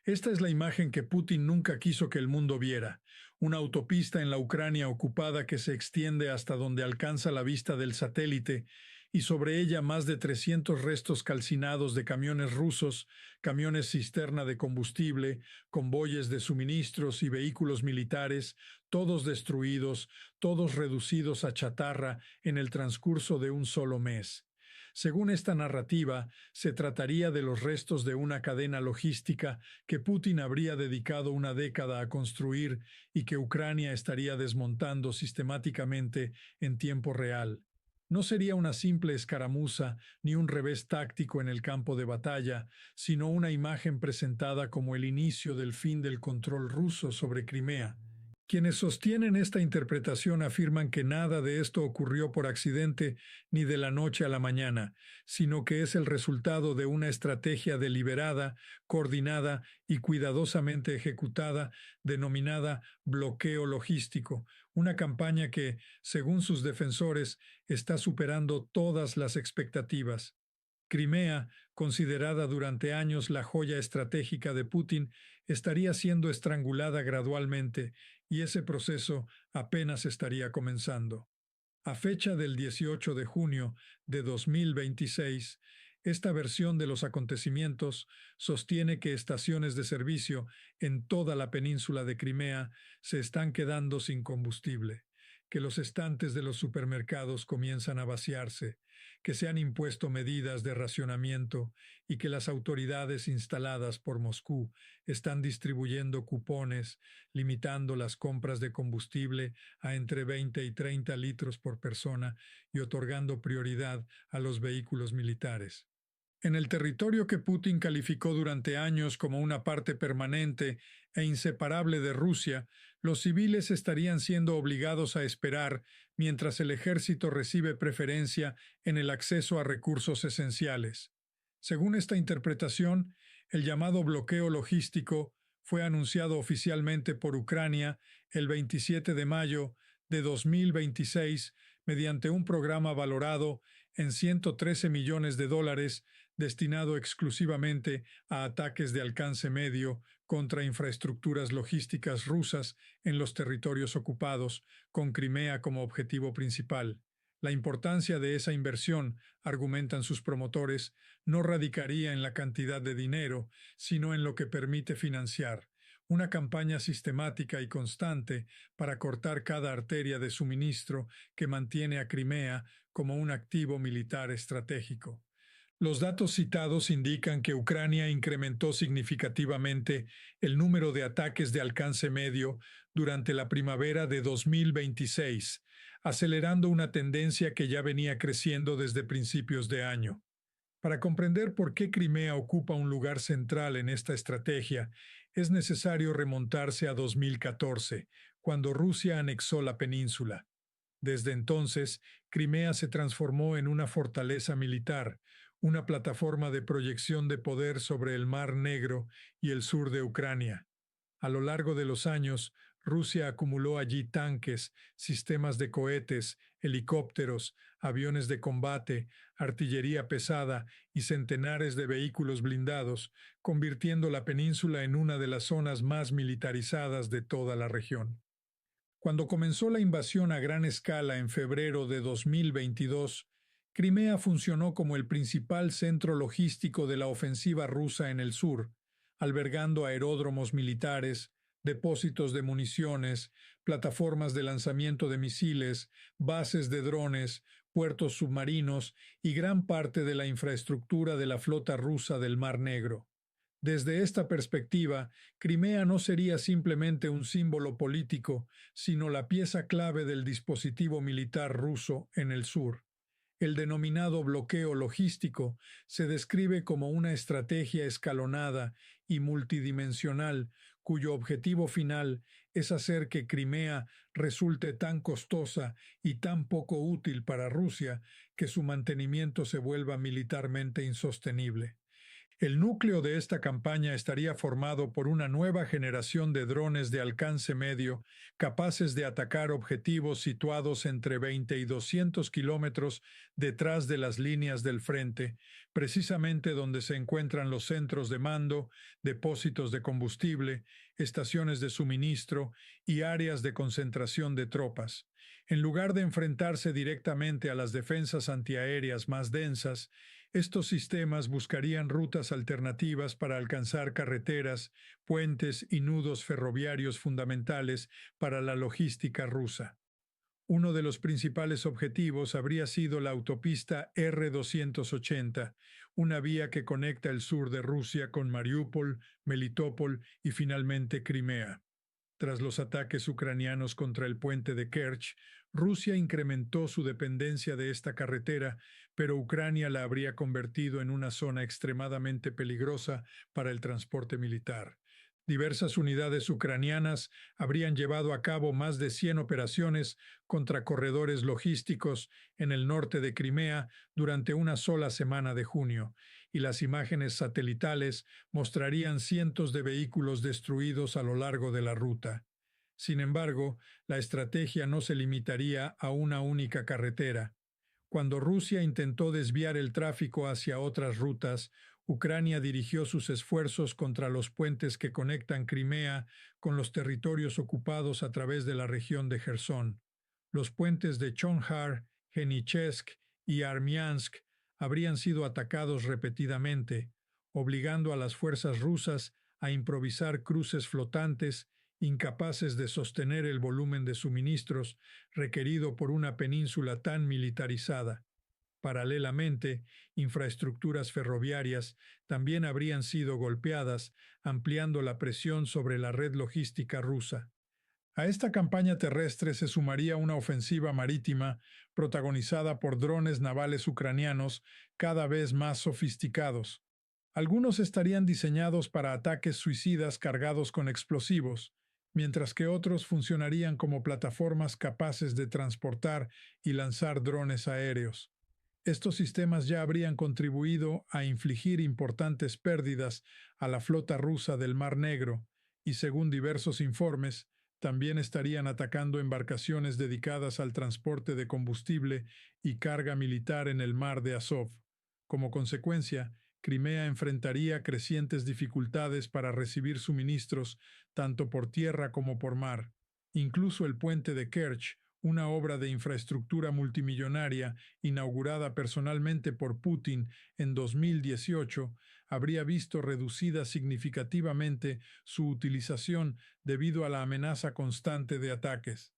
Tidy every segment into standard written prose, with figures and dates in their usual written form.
Esta es la imagen que Putin nunca quiso que el mundo viera, una autopista en la Ucrania ocupada que se extiende hasta donde alcanza la vista del satélite y sobre ella más de 300 restos calcinados de camiones rusos, camiones cisterna de combustible, convoyes de suministros y vehículos militares, todos destruidos, todos reducidos a chatarra en el transcurso de un solo mes. Según esta narrativa, se trataría de los restos de una cadena logística que Putin habría dedicado una década a construir y que Ucrania estaría desmontando sistemáticamente en tiempo real. No sería una simple escaramuza ni un revés táctico en el campo de batalla, sino una imagen presentada como el inicio del fin del control ruso sobre Crimea. Quienes sostienen esta interpretación afirman que nada de esto ocurrió por accidente ni de la noche a la mañana, sino que es el resultado de una estrategia deliberada, coordinada y cuidadosamente ejecutada, denominada bloqueo logístico, una campaña que, según sus defensores, está superando todas las expectativas. Crimea, considerada durante años la joya estratégica de Putin, estaría siendo estrangulada gradualmente y ese proceso apenas estaría comenzando. A fecha del 18 de junio de 2026, esta versión de los acontecimientos sostiene que estaciones de servicio en toda la península de Crimea se están quedando sin combustible, que los estantes de los supermercados comienzan a vaciarse, que se han impuesto medidas de racionamiento y que las autoridades instaladas por Moscú están distribuyendo cupones, limitando las compras de combustible a entre 20 y 30 litros por persona y otorgando prioridad a los vehículos militares. En el territorio que Putin calificó durante años como una parte permanente e inseparable de Rusia, los civiles estarían siendo obligados a esperar mientras el ejército recibe preferencia en el acceso a recursos esenciales. Según esta interpretación, el llamado bloqueo logístico fue anunciado oficialmente por Ucrania el 27 de mayo de 2026 mediante un programa valorado en $113 millones destinado exclusivamente a ataques de alcance medio contra infraestructuras logísticas rusas en los territorios ocupados, con Crimea como objetivo principal. La importancia de esa inversión, argumentan sus promotores, no radicaría en la cantidad de dinero, sino en lo que permite financiar una campaña sistemática y constante para cortar cada arteria de suministro que mantiene a Crimea como un activo militar estratégico. Los datos citados indican que Ucrania incrementó significativamente el número de ataques de alcance medio durante la primavera de 2026, acelerando una tendencia que ya venía creciendo desde principios de año. Para comprender por qué Crimea ocupa un lugar central en esta estrategia, es necesario remontarse a 2014, cuando Rusia anexó la península. Desde entonces, Crimea se transformó en una fortaleza militar, una plataforma de proyección de poder sobre el Mar Negro y el sur de Ucrania. A lo largo de los años, Rusia acumuló allí tanques, sistemas de cohetes, helicópteros, aviones de combate, artillería pesada y centenares de vehículos blindados, convirtiendo la península en una de las zonas más militarizadas de toda la región. Cuando comenzó la invasión a gran escala en febrero de 2022, Crimea funcionó como el principal centro logístico de la ofensiva rusa en el sur, albergando aeródromos militares, depósitos de municiones, plataformas de lanzamiento de misiles, bases de drones, puertos submarinos y gran parte de la infraestructura de la flota rusa del Mar Negro. Desde esta perspectiva, Crimea no sería simplemente un símbolo político, sino la pieza clave del dispositivo militar ruso en el sur. El denominado bloqueo logístico se describe como una estrategia escalonada y multidimensional cuyo objetivo final es hacer que Crimea resulte tan costosa y tan poco útil para Rusia que su mantenimiento se vuelva militarmente insostenible. El núcleo de esta campaña estaría formado por una nueva generación de drones de alcance medio, capaces de atacar objetivos situados entre 20 y 200 kilómetros detrás de las líneas del frente, precisamente donde se encuentran los centros de mando, depósitos de combustible, estaciones de suministro y áreas de concentración de tropas. En lugar de enfrentarse directamente a las defensas antiaéreas más densas, estos sistemas buscarían rutas alternativas para alcanzar carreteras, puentes y nudos ferroviarios fundamentales para la logística rusa. Uno de los principales objetivos habría sido la autopista R-280, una vía que conecta el sur de Rusia con Mariupol, Melitopol y finalmente Crimea. Tras los ataques ucranianos contra el puente de Kerch, Rusia incrementó su dependencia de esta carretera, pero Ucrania la habría convertido en una zona extremadamente peligrosa para el transporte militar. Diversas unidades ucranianas habrían llevado a cabo más de 100 operaciones contra corredores logísticos en el norte de Crimea durante una sola semana de junio, y las imágenes satelitales mostrarían cientos de vehículos destruidos a lo largo de la ruta. Sin embargo, la estrategia no se limitaría a una única carretera. Cuando Rusia intentó desviar el tráfico hacia otras rutas, Ucrania dirigió sus esfuerzos contra los puentes que conectan Crimea con los territorios ocupados a través de la región de Jersón. Los puentes de Chonhar, Genichesk y Armiansk habrían sido atacados repetidamente, obligando a las fuerzas rusas a improvisar cruces flotantes incapaces de sostener el volumen de suministros requerido por una península tan militarizada. Paralelamente, infraestructuras ferroviarias también habrían sido golpeadas, ampliando la presión sobre la red logística rusa. A esta campaña terrestre se sumaría una ofensiva marítima protagonizada por drones navales ucranianos cada vez más sofisticados. Algunos estarían diseñados para ataques suicidas cargados con explosivos, mientras que otros funcionarían como plataformas capaces de transportar y lanzar drones aéreos. Estos sistemas ya habrían contribuido a infligir importantes pérdidas a la flota rusa del Mar Negro y, según diversos informes, también estarían atacando embarcaciones dedicadas al transporte de combustible y carga militar en el mar de Azov. Como consecuencia, Crimea enfrentaría crecientes dificultades para recibir suministros tanto por tierra como por mar. Incluso el puente de Kerch, una obra de infraestructura multimillonaria inaugurada personalmente por Putin en 2018, habría visto reducida significativamente su utilización debido a la amenaza constante de ataques.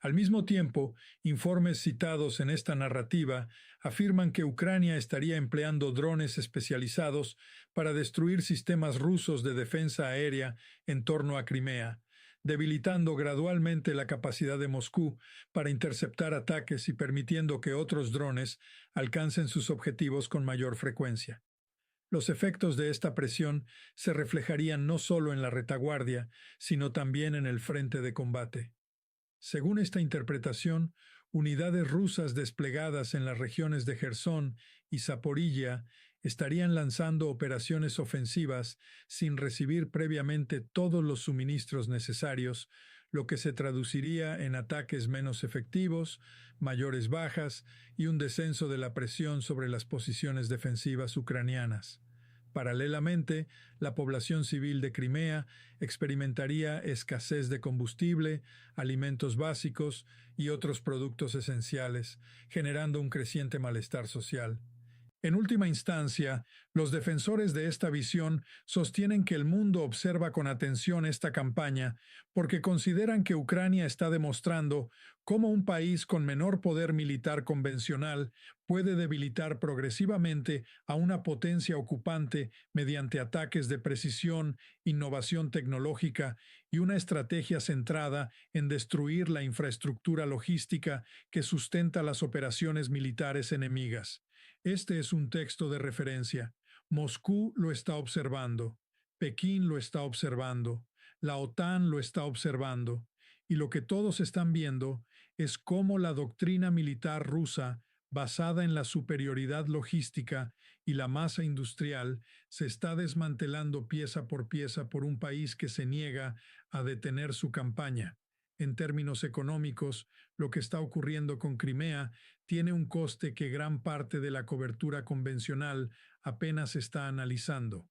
Al mismo tiempo, informes citados en esta narrativa afirman que Ucrania estaría empleando drones especializados para destruir sistemas rusos de defensa aérea en torno a Crimea, debilitando gradualmente la capacidad de Moscú para interceptar ataques y permitiendo que otros drones alcancen sus objetivos con mayor frecuencia. Los efectos de esta presión se reflejarían no solo en la retaguardia, sino también en el frente de combate. Según esta interpretación, unidades rusas desplegadas en las regiones de Jersón y Zaporilla estarían lanzando operaciones ofensivas sin recibir previamente todos los suministros necesarios, lo que se traduciría en ataques menos efectivos, mayores bajas y un descenso de la presión sobre las posiciones defensivas ucranianas. Paralelamente, la población civil de Crimea experimentaría escasez de combustible, alimentos básicos y otros productos esenciales, generando un creciente malestar social. En última instancia, los defensores de esta visión sostienen que el mundo observa con atención esta campaña porque consideran que Ucrania está demostrando cómo un país con menor poder militar convencional puede debilitar progresivamente a una potencia ocupante mediante ataques de precisión, innovación tecnológica y una estrategia centrada en destruir la infraestructura logística que sustenta las operaciones militares enemigas. Este es un texto de referencia. Moscú lo está observando, Pekín lo está observando, la OTAN lo está observando, y lo que todos están viendo es cómo la doctrina militar rusa basada en la superioridad logística y la masa industrial, se está desmantelando pieza por un país que se niega a detener su campaña. En términos económicos, lo que está ocurriendo con Crimea tiene un coste que gran parte de la cobertura convencional apenas está analizando.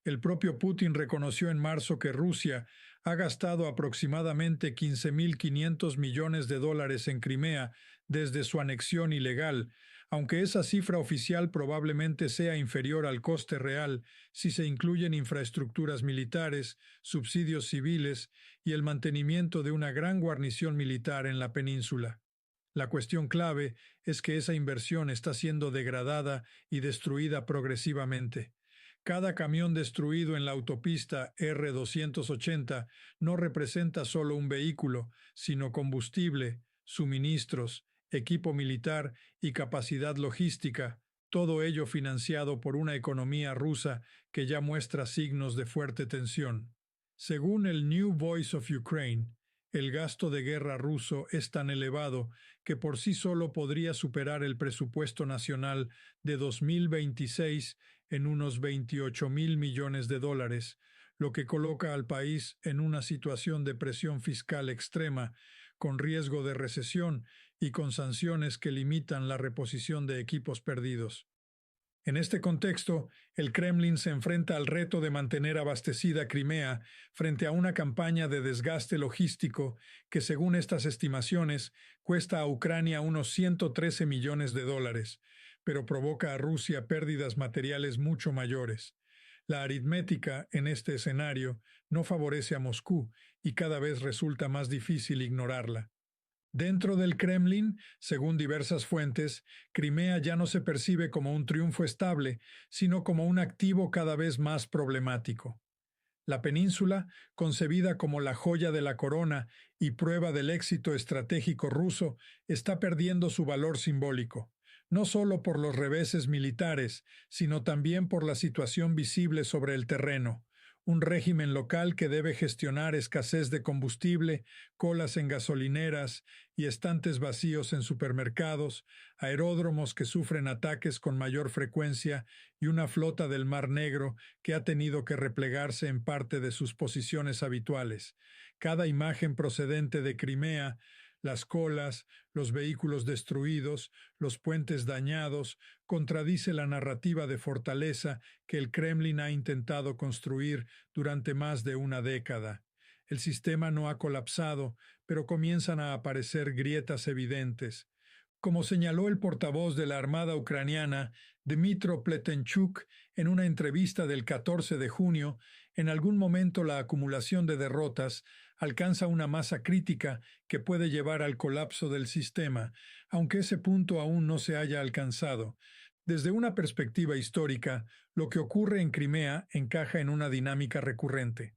El propio Putin reconoció en marzo que Rusia ha gastado aproximadamente 15.500 millones de dólares en Crimea desde su anexión ilegal, aunque esa cifra oficial probablemente sea inferior al coste real si se incluyen infraestructuras militares, subsidios civiles y el mantenimiento de una gran guarnición militar en la península. La cuestión clave es que esa inversión está siendo degradada y destruida progresivamente. Cada camión destruido en la autopista R-280 no representa solo un vehículo, sino combustible, suministros, equipo militar y capacidad logística, todo ello financiado por una economía rusa que ya muestra signos de fuerte tensión. Según el New Voice of Ukraine, el gasto de guerra ruso es tan elevado que por sí solo podría superar el presupuesto nacional de 2026 en unos 28.000 millones de dólares, lo que coloca al país en una situación de presión fiscal extrema, con riesgo de recesión y con sanciones que limitan la reposición de equipos perdidos. En este contexto, el Kremlin se enfrenta al reto de mantener abastecida Crimea frente a una campaña de desgaste logístico que, según estas estimaciones, cuesta a Ucrania unos 113 millones de dólares, pero provoca a Rusia pérdidas materiales mucho mayores. La aritmética, en este escenario, no favorece a Moscú y cada vez resulta más difícil ignorarla. Dentro del Kremlin, según diversas fuentes, Crimea ya no se percibe como un triunfo estable, sino como un activo cada vez más problemático. La península, concebida como la joya de la corona y prueba del éxito estratégico ruso, está perdiendo su valor simbólico, no solo por los reveses militares, sino también por la situación visible sobre el terreno. Un régimen local que debe gestionar escasez de combustible, colas en gasolineras y estantes vacíos en supermercados, aeródromos que sufren ataques con mayor frecuencia y una flota del Mar Negro que ha tenido que replegarse en parte de sus posiciones habituales. Cada imagen procedente de Crimea, las colas, los vehículos destruidos, los puentes dañados, contradice la narrativa de fortaleza que el Kremlin ha intentado construir durante más de una década. El sistema no ha colapsado, pero comienzan a aparecer grietas evidentes. Como señaló el portavoz de la Armada ucraniana, Dmytro Pletenchuk, en una entrevista del 14 de junio, en algún momento la acumulación de derrotas alcanza una masa crítica que puede llevar al colapso del sistema, aunque ese punto aún no se haya alcanzado. Desde una perspectiva histórica, lo que ocurre en Crimea encaja en una dinámica recurrente.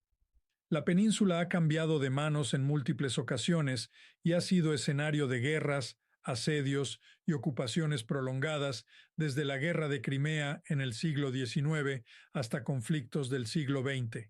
La península ha cambiado de manos en múltiples ocasiones y ha sido escenario de guerras, asedios y ocupaciones prolongadas desde la Guerra de Crimea en el siglo XIX hasta conflictos del siglo XX.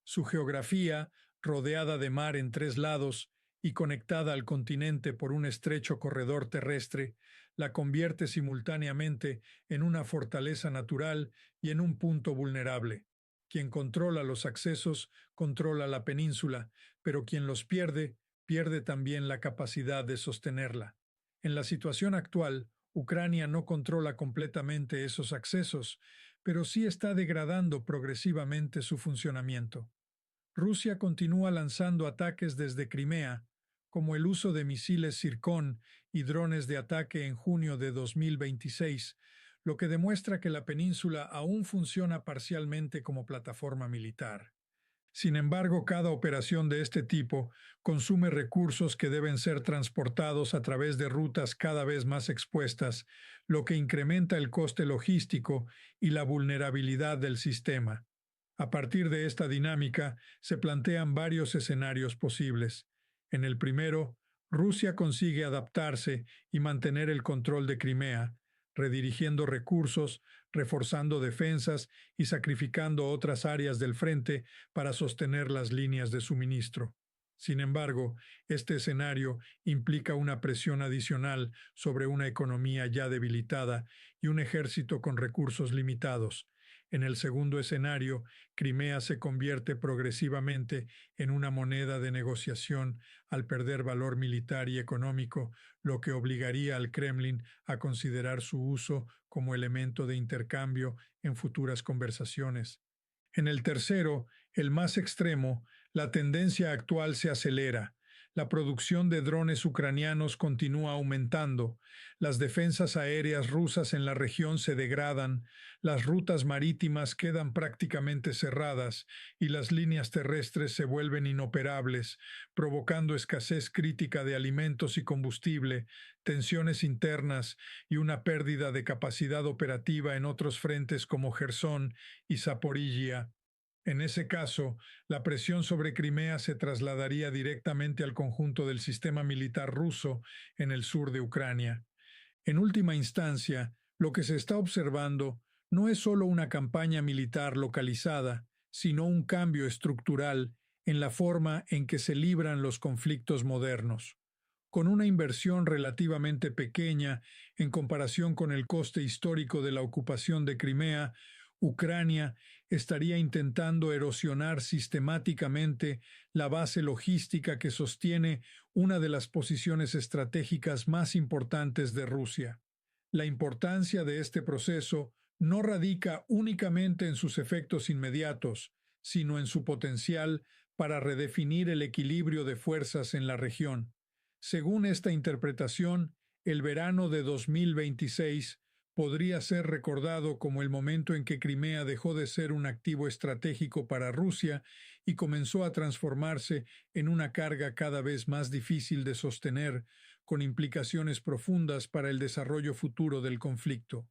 Su geografía, rodeada de mar en tres lados y conectada al continente por un estrecho corredor terrestre, la convierte simultáneamente en una fortaleza natural y en un punto vulnerable. Quien controla los accesos controla la península, pero quien los pierde, pierde también la capacidad de sostenerla. En la situación actual, Ucrania no controla completamente esos accesos, pero sí está degradando progresivamente su funcionamiento. Rusia continúa lanzando ataques desde Crimea, como el uso de misiles Zircon y drones de ataque en junio de 2026, lo que demuestra que la península aún funciona parcialmente como plataforma militar. Sin embargo, cada operación de este tipo consume recursos que deben ser transportados a través de rutas cada vez más expuestas, lo que incrementa el coste logístico y la vulnerabilidad del sistema. A partir de esta dinámica, se plantean varios escenarios posibles. En el primero, Rusia consigue adaptarse y mantener el control de Crimea, redirigiendo recursos, reforzando defensas y sacrificando otras áreas del frente para sostener las líneas de suministro. Sin embargo, este escenario implica una presión adicional sobre una economía ya debilitada y un ejército con recursos limitados. En el segundo escenario, Crimea se convierte progresivamente en una moneda de negociación al perder valor militar y económico, lo que obligaría al Kremlin a considerar su uso como elemento de intercambio en futuras conversaciones. En el tercero, el más extremo, la tendencia actual se acelera. La producción de drones ucranianos continúa aumentando, las defensas aéreas rusas en la región se degradan, las rutas marítimas quedan prácticamente cerradas y las líneas terrestres se vuelven inoperables, provocando escasez crítica de alimentos y combustible, tensiones internas y una pérdida de capacidad operativa en otros frentes como Jersón y Zaporizhia. En ese caso, la presión sobre Crimea se trasladaría directamente al conjunto del sistema militar ruso en el sur de Ucrania. En última instancia, lo que se está observando no es solo una campaña militar localizada, sino un cambio estructural en la forma en que se libran los conflictos modernos. Con una inversión relativamente pequeña en comparación con el coste histórico de la ocupación de Crimea, Ucrania estaría intentando erosionar sistemáticamente la base logística que sostiene una de las posiciones estratégicas más importantes de Rusia. La importancia de este proceso no radica únicamente en sus efectos inmediatos, sino en su potencial para redefinir el equilibrio de fuerzas en la región. Según esta interpretación, el verano de 2026 podría ser recordado como el momento en que Crimea dejó de ser un activo estratégico para Rusia y comenzó a transformarse en una carga cada vez más difícil de sostener, con implicaciones profundas para el desarrollo futuro del conflicto.